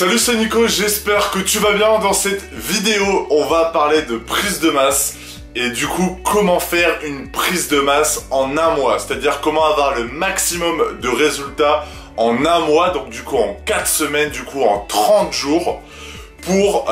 Salut, c'est Nico, j'espère que tu vas bien. Dans cette vidéo, on va parler de prise de masse et du coup, comment faire une prise de masse en un mois. C'est-à-dire comment avoir le maximum de résultats en un mois, donc du coup en 4 semaines, du coup en 30 jours. Pour,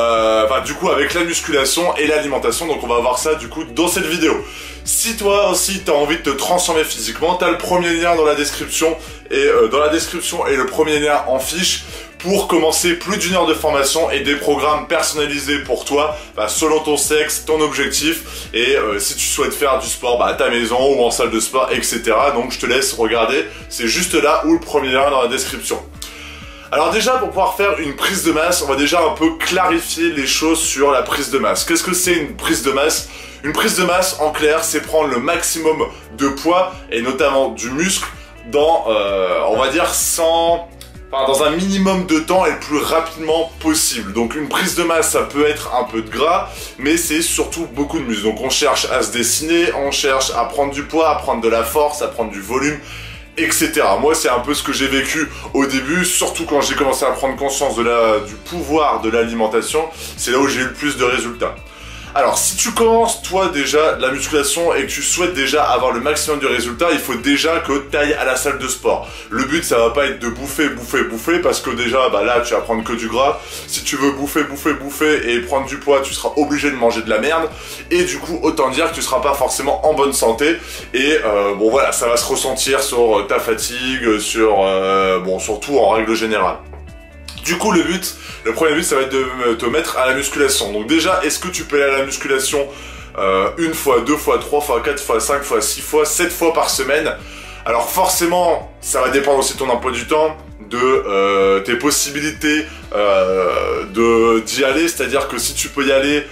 du coup avec la musculation et l'alimentation. Donc on va voir ça du coup dans cette vidéo. Si toi aussi tu as envie de te transformer physiquement, tu as le premier lien dans la description et le premier lien en fiche pour commencer plus d'1 heure de formation et des programmes personnalisés pour toi, selon ton sexe, ton objectif et si tu souhaites faire du sport à ta maison ou en salle de sport, etc. Donc je te laisse regarder, c'est juste là ou le premier lien dans la description. Alors déjà, pour pouvoir faire une prise de masse, on va déjà un peu clarifier les choses sur la prise de masse. Qu'est-ce que c'est une prise de masse? Une prise de masse, en clair, c'est prendre le maximum de poids, et notamment du muscle, dans, on va dire, dans un minimum de temps et le plus rapidement possible. Donc une prise de masse, ça peut être un peu de gras, mais c'est surtout beaucoup de muscle. Donc on cherche à se dessiner, on cherche à prendre du poids, à prendre de la force, à prendre du volume, etc. Moi, c'est un peu ce que j'ai vécu au début, surtout quand j'ai commencé à prendre conscience du pouvoir de l'alimentation. C'est là où j'ai eu le plus de résultats. Alors, si tu commences, toi, déjà, la musculation et que tu souhaites déjà avoir le maximum de résultats, il faut déjà que tu ailles à la salle de sport. Le but, ça va pas être de bouffer, parce que déjà, là, tu vas prendre que du gras. Si tu veux bouffer et prendre du poids, tu seras obligé de manger de la merde. Et du coup, autant dire que tu seras pas forcément en bonne santé. Et voilà, ça va se ressentir sur ta fatigue, sur tout en règle générale. Du coup, le premier but, ça va être de te mettre à la musculation. Donc déjà, est-ce que tu peux aller à la musculation 1 fois, 2 fois, 3 fois, 4 fois, 5 fois, 6 fois, 7 fois par semaine? Alors forcément, ça va dépendre aussi de ton emploi du temps, de tes possibilités d'y aller. C'est-à-dire que si tu peux y aller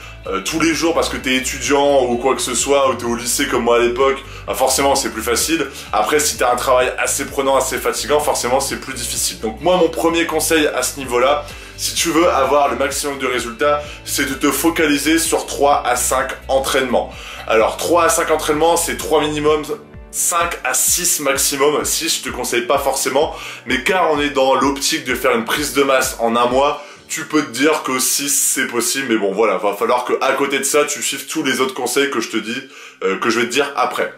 tous les jours parce que tu es étudiant ou quoi que ce soit, ou tu es au lycée comme moi à l'époque, forcément c'est plus facile. Après, si tu as un travail assez prenant, assez fatigant, forcément c'est plus difficile. Donc moi, mon premier conseil à ce niveau-là, si tu veux avoir le maximum de résultats, c'est de te focaliser sur 3 à 5 entraînements. Alors 3 à 5 entraînements, c'est 3 minimum, 5 à 6 maximum. 6, je te conseille pas forcément, mais car on est dans l'optique de faire une prise de masse en un mois, tu peux te dire que 6 c'est possible, mais bon voilà, va falloir que à côté de ça, tu suives tous les autres conseils que je te dis, que je vais te dire après.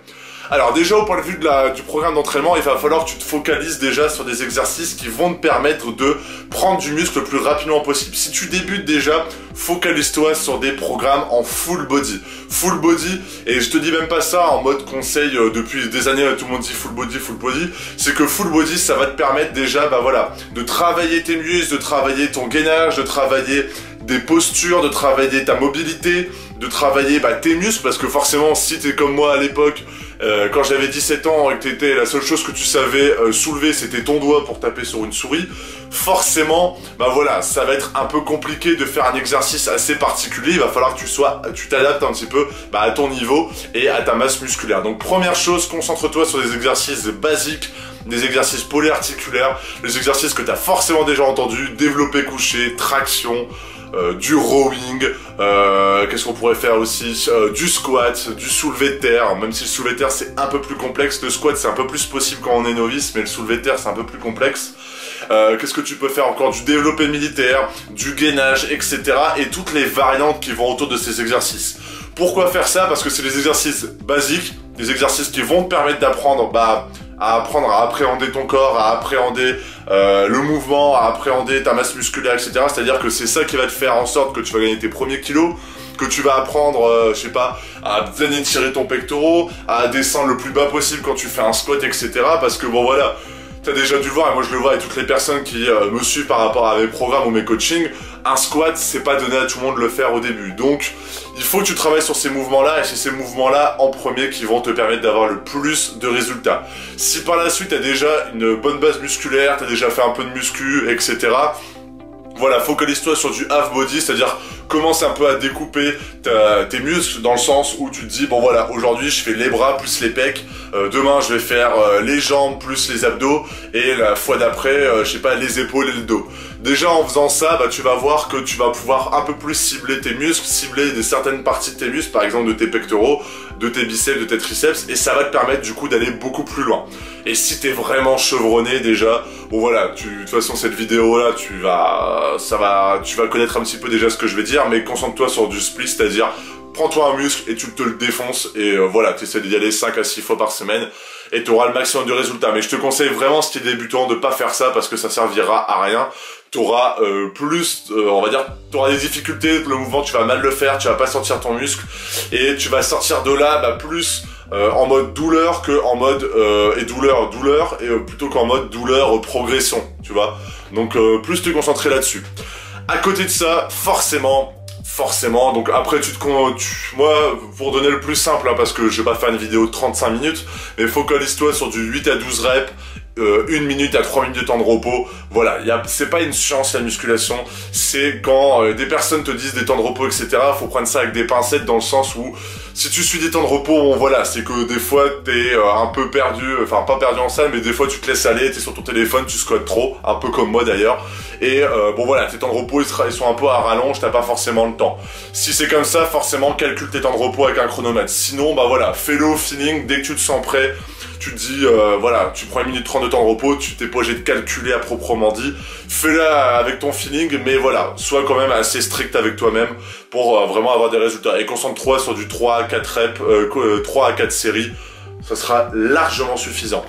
Alors déjà, au point de vue du programme d'entraînement, il va falloir que tu te focalises déjà sur des exercices qui vont te permettre de prendre du muscle le plus rapidement possible. Si tu débutes déjà, focalise-toi sur des programmes en full body. Full body, et je te dis même pas ça en mode conseil depuis des années, tout le monde dit full body, c'est que full body, ça va te permettre déjà, de travailler tes muscles, de travailler ton gainage, de travailler des postures, de travailler ta mobilité, de travailler tes muscles, parce que forcément, si t'es comme moi à l'époque, quand j'avais 17 ans et que la seule chose que tu savais soulever, c'était ton doigt pour taper sur une souris, forcément, voilà, ça va être un peu compliqué de faire un exercice assez particulier. Il va falloir que tu t'adaptes un petit peu à ton niveau et à ta masse musculaire. Donc première chose, concentre-toi sur des exercices basiques, des exercices polyarticulaires, les exercices que tu as forcément déjà entendus, développé couché, traction, du rowing, qu'est-ce qu'on pourrait faire aussi, du squat, du soulevé de terre, même si le soulevé de terre c'est un peu plus complexe, le squat c'est un peu plus possible quand on est novice, mais le soulevé de terre c'est un peu plus complexe. Qu'est-ce que tu peux faire encore? Du développé militaire, du gainage, etc. et toutes les variantes qui vont autour de ces exercices. Pourquoi faire ça? Parce que c'est des exercices basiques, des exercices qui vont te permettre d'apprendre à appréhender ton corps, à appréhender le mouvement, à appréhender ta masse musculaire, etc. C'est-à-dire que c'est ça qui va te faire en sorte que tu vas gagner tes premiers kilos, que tu vas apprendre, à bien étirer ton pectoral, à descendre le plus bas possible quand tu fais un squat, etc. Parce que voilà, t'as déjà dû le voir, et moi je le vois avec toutes les personnes qui me suivent par rapport à mes programmes ou mes coachings, un squat, c'est pas donné à tout le monde de le faire au début. Donc, il faut que tu travailles sur ces mouvements-là, et c'est ces mouvements-là en premier qui vont te permettre d'avoir le plus de résultats. Si par la suite, tu as déjà une bonne base musculaire, tu as déjà fait un peu de muscu, etc., voilà, focalise-toi sur du half body, c'est-à-dire commence un peu à découper tes muscles dans le sens où tu te dis, voilà, aujourd'hui je fais les bras plus les pecs, demain je vais faire les jambes plus les abdos, et la fois d'après, les épaules et le dos. Déjà en faisant ça, tu vas voir que tu vas pouvoir un peu plus cibler tes muscles, cibler certaines parties de tes muscles, par exemple de tes pectoraux, de tes biceps, de tes triceps, et ça va te permettre du coup d'aller beaucoup plus loin. Et si t'es vraiment chevronné déjà, bon voilà, de toute façon cette vidéo là, tu vas connaître un petit peu déjà ce que je vais dire, mais concentre-toi sur du split, c'est-à-dire prends-toi un muscle et tu te le défonces et voilà, tu essaies d'y aller 5 à 6 fois par semaine et tu auras le maximum de résultats. Mais je te conseille vraiment, si tu es débutant, de pas faire ça parce que ça servira à rien. Tu auras on va dire, tu auras des difficultés, le mouvement tu vas mal le faire, tu vas pas sentir ton muscle et tu vas sortir de là plus en mode douleur que en mode douleur et plutôt qu'en mode douleur progression, tu vois. Donc plus te concentrer là-dessus. À côté de ça, forcément, donc après moi, pour donner le plus simple, hein, parce que je vais pas faire une vidéo de 35 minutes, mais focalise-toi sur du 8 à 12 reps, 1 minute à 3 minutes de temps de repos. Voilà, c'est pas une science la musculation, c'est quand des personnes te disent des temps de repos, etc. Faut prendre ça avec des pincettes dans le sens où si tu suis des temps de repos, bon voilà, c'est que des fois t'es un peu perdu, enfin pas perdu en salle, mais des fois tu te laisses aller, t'es sur ton téléphone, tu squattes trop, un peu comme moi d'ailleurs. Et bon voilà, tes temps de repos ils sont un peu à rallonge, t'as pas forcément le temps. Si c'est comme ça, forcément calcule tes temps de repos avec un chronomètre. Sinon, bah voilà, fais-le au feeling, dès que tu te sens prêt, tu te dis, voilà, tu prends 1 minute 30 de temps de repos, tu t'es pas obligé de calculer à proprement dit, fais-le avec ton feeling, mais voilà, sois quand même assez strict avec toi-même pour vraiment avoir des résultats. Et concentre-toi sur du 3 à 4 reps, 3 à 4 séries, ça sera largement suffisant.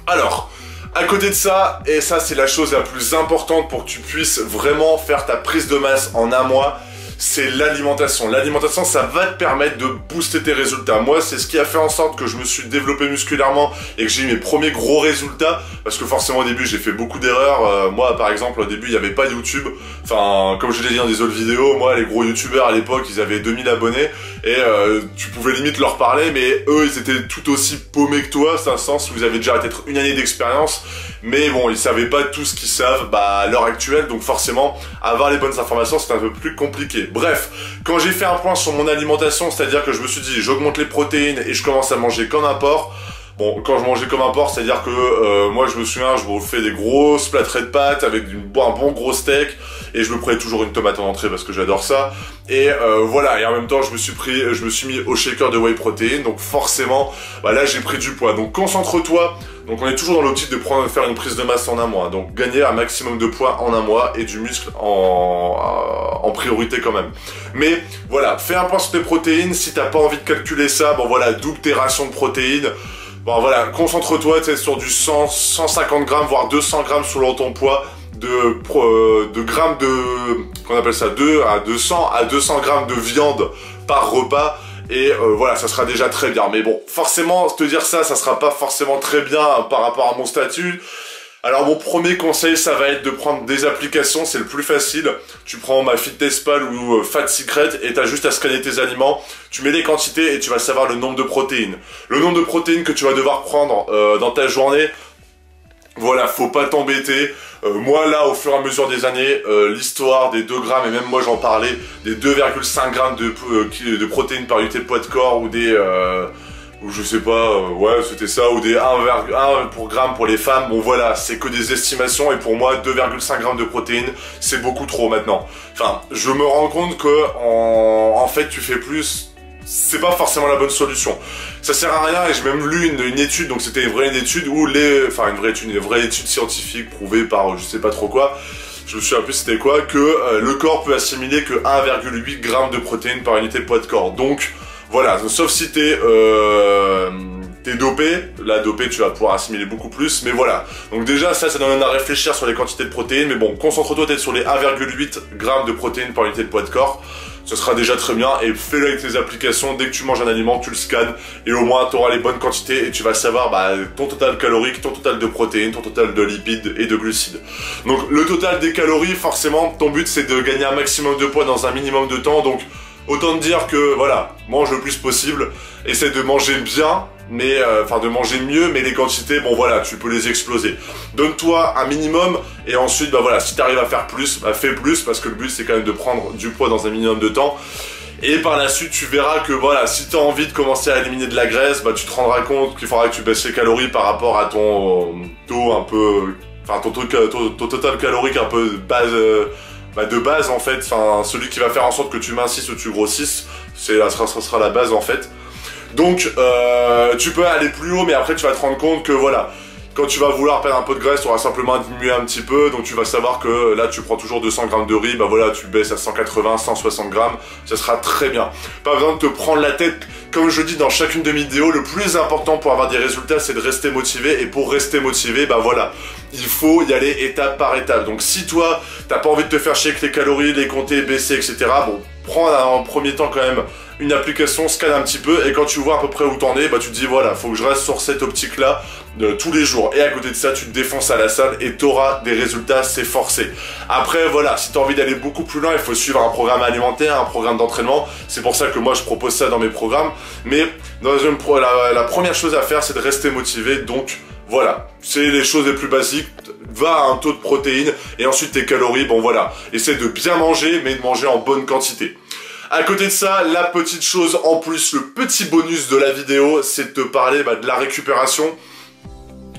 Alors, à côté de ça, et ça c'est la chose la plus importante pour que tu puisses vraiment faire ta prise de masse en un mois, c'est l'alimentation. L'alimentation, ça va te permettre de booster tes résultats. Moi, c'est ce qui a fait en sorte que je me suis développé musculairement et que j'ai eu mes premiers gros résultats. Parce que forcément, au début, j'ai fait beaucoup d'erreurs. Moi, par exemple, au début, il n'y avait pas YouTube. Enfin, comme je l'ai dit dans des autres vidéos, moi, les gros youtubeurs à l'époque, ils avaient 2000 abonnés. Et tu pouvais limite leur parler, mais eux, ils étaient tout aussi paumés que toi. C'est un sens où ils avaient déjà peut-être une année d'expérience. Mais bon, ils savaient pas tout ce qu'ils savent à l'heure actuelle. Donc forcément, avoir les bonnes informations, c'est un peu plus compliqué. Bref, quand j'ai fait un point sur mon alimentation, c'est-à-dire que je me suis dit, j'augmente les protéines et je commence à manger comme un porc. Bon, quand je mangeais comme un porc, c'est-à-dire que moi, je me souviens, je me fais des grosses plâtrées de pâtes avec un bon gros steak et je me prenais toujours une tomate en entrée parce que j'adore ça. Et voilà, et en même temps, je me suis mis au shaker de whey protein, donc forcément, bah là, j'ai pris du poids. Donc concentre-toi. Donc on est toujours dans l'optique de faire une prise de masse en un mois. Donc gagner un maximum de poids en un mois et du muscle en priorité quand même. Mais voilà, fais un point sur tes protéines. Si t'as pas envie de calculer ça, bon voilà, double tes rations de protéines. Bon voilà, concentre-toi sur du 100, 150 grammes, voire 200 grammes selon ton poids de grammes qu'on appelle ça, 200 à 200 grammes de viande par repas. Et voilà, ça sera déjà très bien. Mais bon, forcément, te dire ça sera pas forcément très bien par rapport à mon statut. Alors mon premier conseil, ça va être de prendre des applications, c'est le plus facile. Tu prends MyFitnessPal ou Fat Secret et t'as juste à scanner tes aliments. Tu mets les quantités et tu vas savoir le nombre de protéines. Le nombre de protéines que tu vas devoir prendre dans ta journée. Voilà, faut pas t'embêter. Moi là, au fur et à mesure des années, l'histoire des 2 grammes, et même moi j'en parlais, des 2,5 grammes de protéines par unité de poids de corps, ou des... ou je sais pas, ouais c'était ça, ou des 1,1 pour gramme pour les femmes. Bon voilà, c'est que des estimations, et pour moi 2,5 grammes de protéines, c'est beaucoup trop maintenant. Enfin, je me rends compte que en fait tu fais plus... C'est pas forcément la bonne solution. Ça sert à rien, et j'ai même lu une étude, donc c'était une vraie étude où une vraie étude scientifique prouvée par je sais pas trop quoi, je me souviens plus c'était quoi, que le corps peut assimiler que 1,8 g de protéines par unité de poids de corps. Donc voilà, sauf si t'es dopé, là dopé tu vas pouvoir assimiler beaucoup plus, mais voilà. Donc déjà ça donne à réfléchir sur les quantités de protéines, mais bon, concentre-toi peut-être sur les 1,8 g de protéines par unité de poids de corps. Ce sera déjà très bien, et fais-le avec tes applications. Dès que tu manges un aliment, tu le scannes et au moins tu auras les bonnes quantités et tu vas savoir ton total calorique, ton total de protéines, ton total de lipides et de glucides. Donc le total des calories, forcément ton but c'est de gagner un maximum de poids dans un minimum de temps. Donc autant te dire que voilà, mange le plus possible, essaie de manger bien, mais de manger mieux, mais les quantités, bon voilà, tu peux les exploser. Donne-toi un minimum, et ensuite, bah voilà, si tu arrives à faire plus, bah fais plus, parce que le but c'est quand même de prendre du poids dans un minimum de temps. Et par la suite, tu verras que voilà, si tu as envie de commencer à éliminer de la graisse, bah tu te rendras compte qu'il faudra que tu baisses les calories par rapport à ton taux un peu, ton total calorique un peu de base en fait, celui qui va faire en sorte que tu mincissses ou tu grossisses, ça sera la base en fait. Donc tu peux aller plus haut, mais après tu vas te rendre compte que voilà, quand tu vas vouloir perdre un peu de graisse, tu auras simplement à diminuer un petit peu, donc tu vas savoir que là tu prends toujours 200 grammes de riz, bah voilà, tu baisses à 180, 160 grammes, ça sera très bien. Pas besoin de te prendre la tête, comme je dis dans chacune de mes vidéos, le plus important pour avoir des résultats, c'est de rester motivé, et pour rester motivé, bah voilà, il faut y aller étape par étape. Donc si toi, t'as pas envie de te faire chier avec les calories, les compter, baisser, etc., bon, prends en premier temps quand même une application, scanne un petit peu, et quand tu vois à peu près où t'en es, bah tu te dis voilà, faut que je reste sur cette optique là tous les jours, et à côté de ça tu te défonces à la salle et t'auras des résultats, c'est forcé. Après voilà, si t'as envie d'aller beaucoup plus loin, il faut suivre un programme alimentaire, un programme d'entraînement, c'est pour ça que moi je propose ça dans mes programmes, mais la première chose à faire c'est de rester motivé, donc voilà, c'est les choses les plus basiques, va à un taux de protéines, et ensuite tes calories, bon voilà, essaie de bien manger, mais de manger en bonne quantité. À côté de ça, la petite chose en plus, le petit bonus de la vidéo, c'est de te parler de la récupération.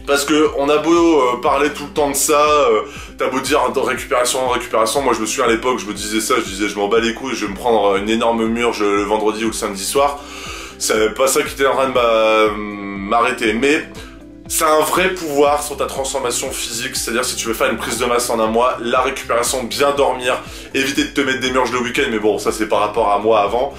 Parce que on a beau parler tout le temps de ça, t'as beau dire récupération, moi je me souviens à l'époque, je me disais ça, je disais je m'en bats les couilles, je vais me prendre une énorme murge le vendredi ou le samedi soir. C'est pas ça qui était en train de m'arrêter, mais c'est un vrai pouvoir sur ta transformation physique, c'est-à-dire si tu veux faire une prise de masse en un mois, la récupération, bien dormir, éviter de te mettre des murges le week-end, mais bon, ça c'est par rapport à moi avant,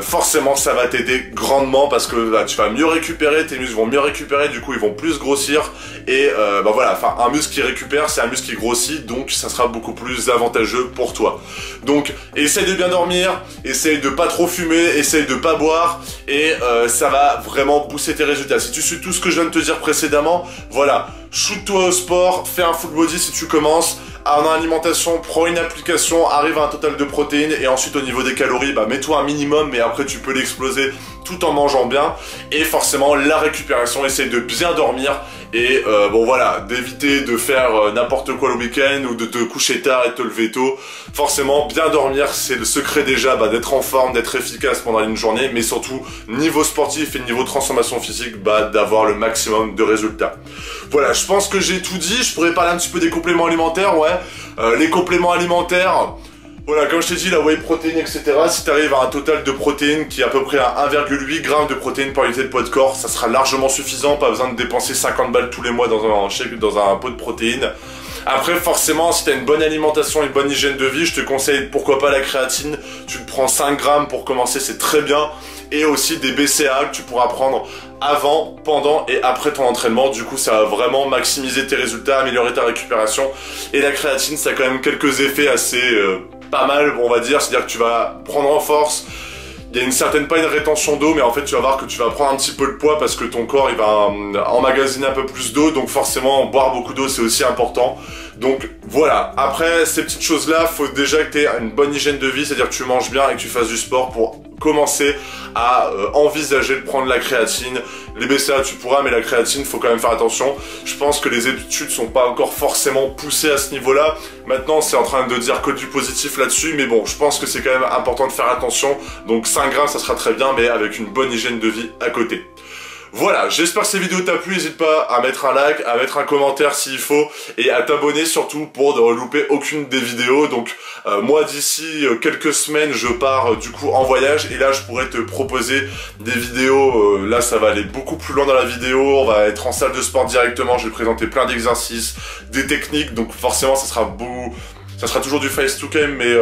forcément ça va t'aider grandement parce que là, tu vas mieux récupérer, tes muscles vont mieux récupérer, du coup ils vont plus grossir, et bah voilà, enfin un muscle qui récupère, c'est un muscle qui grossit, donc ça sera beaucoup plus avantageux pour toi. Donc essaye de bien dormir, essaye de pas trop fumer, essaye de pas boire, et ça va vraiment booster tes résultats. Si tu suis tout ce que je viens de te dire précédemment, voilà, shoot-toi au sport, fais un full body si tu commences, en alimentation, prends une application, arrive à un total de protéines, et ensuite au niveau des calories, bah mets-toi un minimum, mais après tu peux l'exploser tout en mangeant bien, et forcément la récupération, essaye de bien dormir, et bon voilà, d'éviter de faire n'importe quoi le week-end, ou de te coucher tard et de te lever tôt. Forcément, bien dormir, c'est le secret déjà d'être en forme, d'être efficace pendant une journée, mais surtout, niveau sportif et niveau transformation physique, d'avoir le maximum de résultats. Voilà, je pense que j'ai tout dit, je pourrais parler un petit peu des compléments alimentaires, ouais. Les compléments alimentaires, voilà, comme je t'ai dit, la whey protein, etc. Si tu arrives à un total de protéines qui est à peu près à 1,8 g de protéines par unité de poids de corps, ça sera largement suffisant, pas besoin de dépenser 50 balles tous les mois dans un pot de protéines. Après, forcément, si tu as une bonne alimentation, une bonne hygiène de vie, je te conseille pourquoi pas la créatine. Tu te prends 5 grammes pour commencer, c'est très bien. Et aussi des BCAA que tu pourras prendre avant, pendant et après ton entraînement. Du coup, ça va vraiment maximiser tes résultats, améliorer ta récupération. Et la créatine, ça a quand même quelques effets assez pas mal, on va dire. C'est-à-dire que tu vas prendre en force. Il y a une certaine, pas une rétention d'eau, mais en fait tu vas voir que tu vas prendre un petit peu de poids parce que ton corps il va emmagasiner un peu plus d'eau, donc forcément boire beaucoup d'eau c'est aussi important. Donc voilà, après ces petites choses là, faut déjà que tu aies une bonne hygiène de vie, c'est-à-dire que tu manges bien et que tu fasses du sport pour commencer à envisager de prendre la créatine. Les BCAA tu pourras, mais la créatine faut quand même faire attention. Je pense que les études sont pas encore forcément poussées à ce niveau là. Maintenant c'est en train de dire que du positif là-dessus, mais bon je pense que c'est quand même important de faire attention. Donc 5 grammes ça sera très bien, mais avec une bonne hygiène de vie à côté. Voilà, j'espère que cette vidéo t'a plu, n'hésite pas à mettre un like, à mettre un commentaire s'il faut, et à t'abonner surtout pour ne louper aucune des vidéos. Donc moi d'ici quelques semaines je pars du coup en voyage, et là je pourrais te proposer des vidéos, là ça va aller beaucoup plus loin dans la vidéo, on va être en salle de sport directement, je vais présenter plein d'exercices, des techniques, donc forcément ça sera beau. Ça sera toujours du face to cam, mais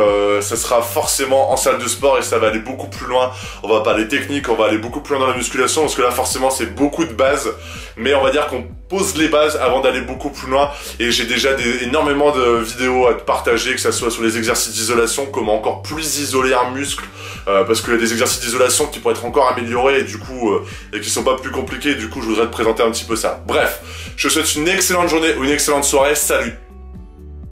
ça sera forcément en salle de sport et ça va aller beaucoup plus loin. On va parler technique, on va aller beaucoup plus loin dans la musculation parce que là forcément c'est beaucoup de bases, mais on va dire qu'on pose les bases avant d'aller beaucoup plus loin. Et j'ai déjà énormément de vidéos à te partager, que ça soit sur les exercices d'isolation, comment encore plus isoler un muscle, parce qu'il y a des exercices d'isolation qui pourraient être encore améliorés et du coup et qui sont pas plus compliqués. Du coup je voudrais te présenter un petit peu ça. Bref, je te souhaite une excellente journée ou une excellente soirée. Salut!